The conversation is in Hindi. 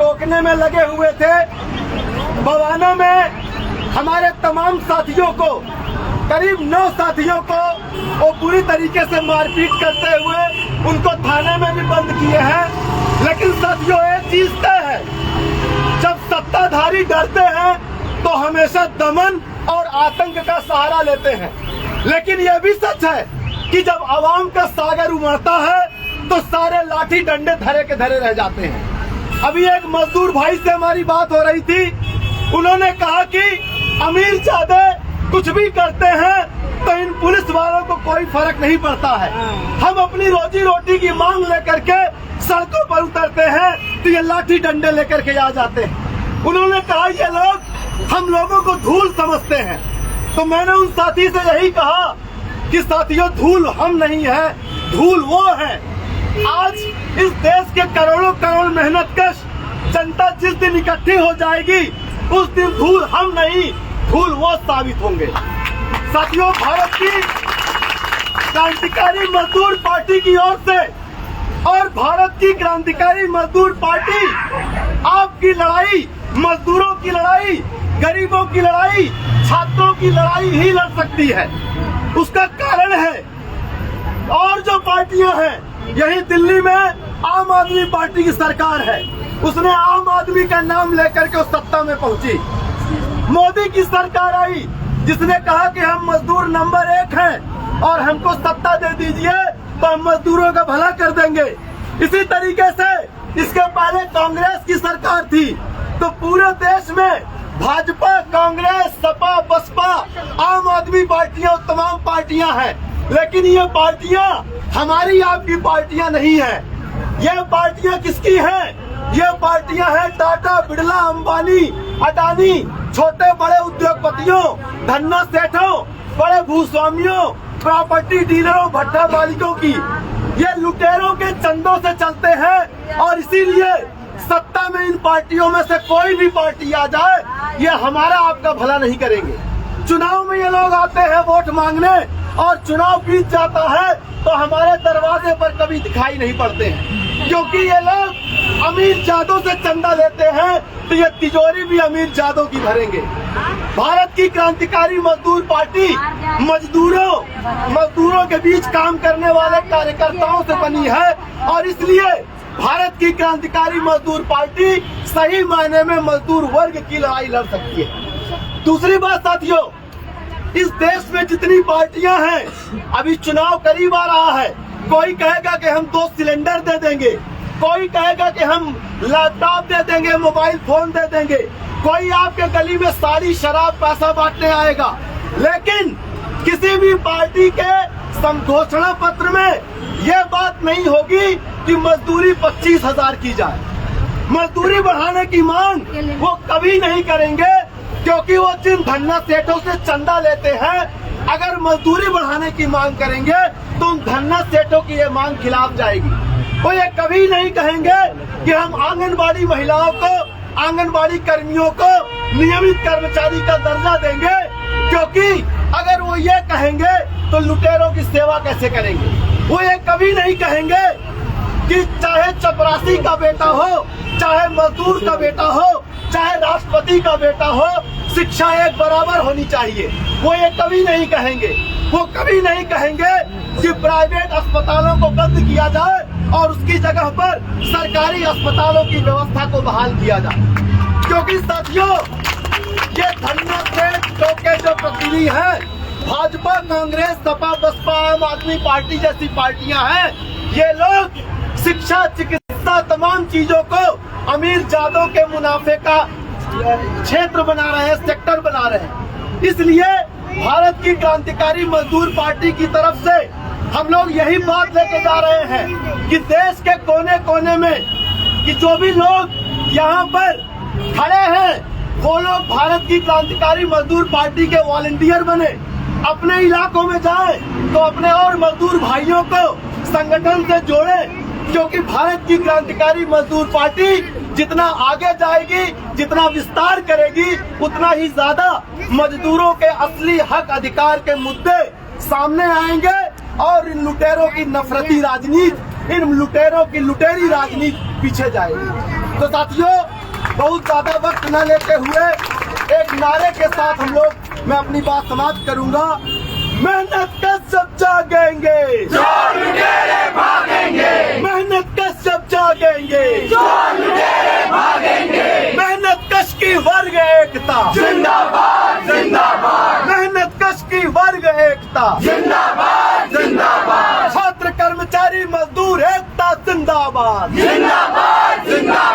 रोकने में लगे हुए थे। बवाना में हमारे तमाम साथियों को, करीब 9 साथियों को वो पूरी तरीके से मारपीट करते हुए उनको थाने में भी बंद किए हैं। लेकिन साथियों, एक चीज तय है, जब सत्ताधारी डरते हैं तो हमेशा दमन और आतंक का सहारा लेते हैं। लेकिन यह भी सच है कि जब आवाम का सागर उमड़ता है तो सारे लाठी डंडे धरे के धरे रह जाते हैं। अभी एक मजदूर भाई से हमारी बात हो रही थी, उन्होंने कहा कि अमीर ज्यादा कुछ भी करते हैं तो इन पुलिस वालों को कोई फर्क नहीं पड़ता है। हम अपनी रोजी रोटी की मांग लेकर के सड़कों पर उतरते हैं तो ये लाठी डंडे लेकर के आ जाते हैं। उन्होंने कहा ये लोग हम लोगों को धूल समझते हैं। तो मैंने उन साथी से यही कहा कि साथियों, धूल हम नहीं है, धूल वो है। आज इस देश के करोड़ों करोड़ मेहनतकश जनता जिस दिन इकट्ठी हो जाएगी उस दिन धूल हम नहीं, धूल वो साबित होंगे। साथियों, भारत की क्रांतिकारी मजदूर पार्टी की ओर से और भारत की क्रांतिकारी मजदूर पार्टी आपकी लड़ाई, मजदूरों की लड़ाई, गरीबों की लड़ाई, छात्रों की लड़ाई ही लड़ सकती है। उसका कारण है, और जो पार्टियां हैं, यही दिल्ली में आम आदमी पार्टी की सरकार है, उसने आम आदमी का नाम लेकर के उस सत्ता में पहुंची। मोदी की सरकार आई जिसने कहा कि हम मजदूर नंबर 1 हैं और हमको सत्ता दे दीजिए तो हम मजदूरों का भला कर देंगे। इसी तरीके से इसके पहले कांग्रेस की सरकार थी, तो पूरे देश में भाजपा, कांग्रेस, सपा, बसपा, आम आदमी पार्टियां, तमाम पार्टियां हैं। लेकिन ये पार्टियां हमारी आपकी पार्टियां नहीं है। ये पार्टियां किसकी हैं? ये पार्टियां हैं टाटा, बिड़ला, अंबानी, अडानी, छोटे बड़े उद्योगपतियों, धन्ना सेठों, बड़े भूस्वामियों, प्रॉपर्टी डीलरों, भट्टा मालिकों की। ये लुटेरों के चंदों से चलते हैं और इसीलिए सत्ता में इन पार्टियों में से कोई भी पार्टी आ जाए, ये हमारा आपका भला नहीं करेंगे। चुनाव में ये लोग आते हैं वोट मांगने और चुनाव जीत जाता है तो हमारे दरवाजे पर कभी दिखाई नहीं पड़ते हैं, क्योंकि ये लोग अमीर जादों से चंदा लेते हैं तो ये तिजोरी भी अमीर जादों की भरेंगे। भारत की क्रांतिकारी मजदूर पार्टी मजदूरों के बीच काम करने वाले कार्यकर्ताओं से बनी है और इसलिए भारत की क्रांतिकारी मजदूर पार्टी सही मायने में मजदूर वर्ग की लड़ाई लड़ सकती है। दूसरी बात साथियों, इस देश में जितनी पार्टियां हैं, अभी चुनाव करीब आ रहा है, कोई कहेगा कि हम 2 सिलेंडर दे देंगे, कोई कहेगा कि हम लैपटॉप दे देंगे, मोबाइल फोन दे देंगे, कोई आपके गली में सारी शराब पैसा बांटने आएगा। लेकिन किसी भी पार्टी के घोषणा पत्र में यह बात नहीं होगी कि मजदूरी 25,000 की जाए। मजदूरी बढ़ाने की मांग वो कभी नहीं करेंगे, क्योंकि वो जिन धन्ना सेठों से चंदा लेते हैं, अगर मजदूरी बढ़ाने की मांग करेंगे तो उन धन्ना सेठों की ये मांग खिलाफ जाएगी। वो ये कभी नहीं कहेंगे कि हम आंगनबाड़ी महिलाओं को, आंगनबाड़ी कर्मियों को नियमित कर्मचारी का दर्जा देंगे, क्योंकि अगर वो ये कहेंगे तो लुटेरों की सेवा कैसे करेंगे। वो ये कभी नहीं कहेंगे कि चाहे चपरासी का बेटा हो, चाहे मजदूर का बेटा हो, चाहे राष्ट्रपति का बेटा हो, शिक्षा एक बराबर होनी चाहिए। वो ये कभी नहीं कहेंगे। वो कभी नहीं कहेंगे कि प्राइवेट अस्पतालों को बंद किया जाए और उसकी जगह पर सरकारी अस्पतालों की व्यवस्था को बहाल किया जाए। क्योंकि साथियों, ये धन्ना सेठ के जो प्रतिनिधि हैं, भाजपा, कांग्रेस, सपा, बसपा, आम आदमी पार्टी जैसी पार्टियां हैं, ये लोग शिक्षा, चिकित्सा, तमाम चीजों को अमीर जादों के मुनाफे का क्षेत्र बना रहे हैं, सेक्टर बना रहे हैं। इसलिए भारत की क्रांतिकारी मजदूर पार्टी की तरफ से हम लोग यही बात लेके जा रहे हैं कि देश के कोने कोने में कि जो भी लोग यहाँ पर खड़े हैं वो लोग भारत की क्रांतिकारी मजदूर पार्टी के वॉलंटियर बने, अपने इलाकों में जाएं तो अपने और मजदूर भाइयों को संगठन से जोड़ें, क्योंकि भारत की क्रांतिकारी मजदूर पार्टी जितना आगे जाएगी, जितना विस्तार करेगी, उतना ही ज्यादा मजदूरों के असली हक अधिकार के मुद्दे सामने आएंगे और इन लुटेरों की नफरती राजनीति, इन लुटेरों की लुटेरी राजनीति पीछे जाएगी। तो साथियों, बहुत ज्यादा वक्त न लेते हुए एक नारे के साथ मैं अपनी बात समाप्त करूंगा। मेहनत का सब जागेंगे, भागेंगे, मेहनत का सब जागेंगे, भागेंगे, मेहनत कश की वर्ग एकता, जिंदाबाद जिंदाबाद, मेहनत कश की वर्ग एकता, जिंदाबाद जिंदाबाद, छात्र कर्मचारी मजदूर एकता जिंदाबाद, जिंदाबाद जिंदाबाद।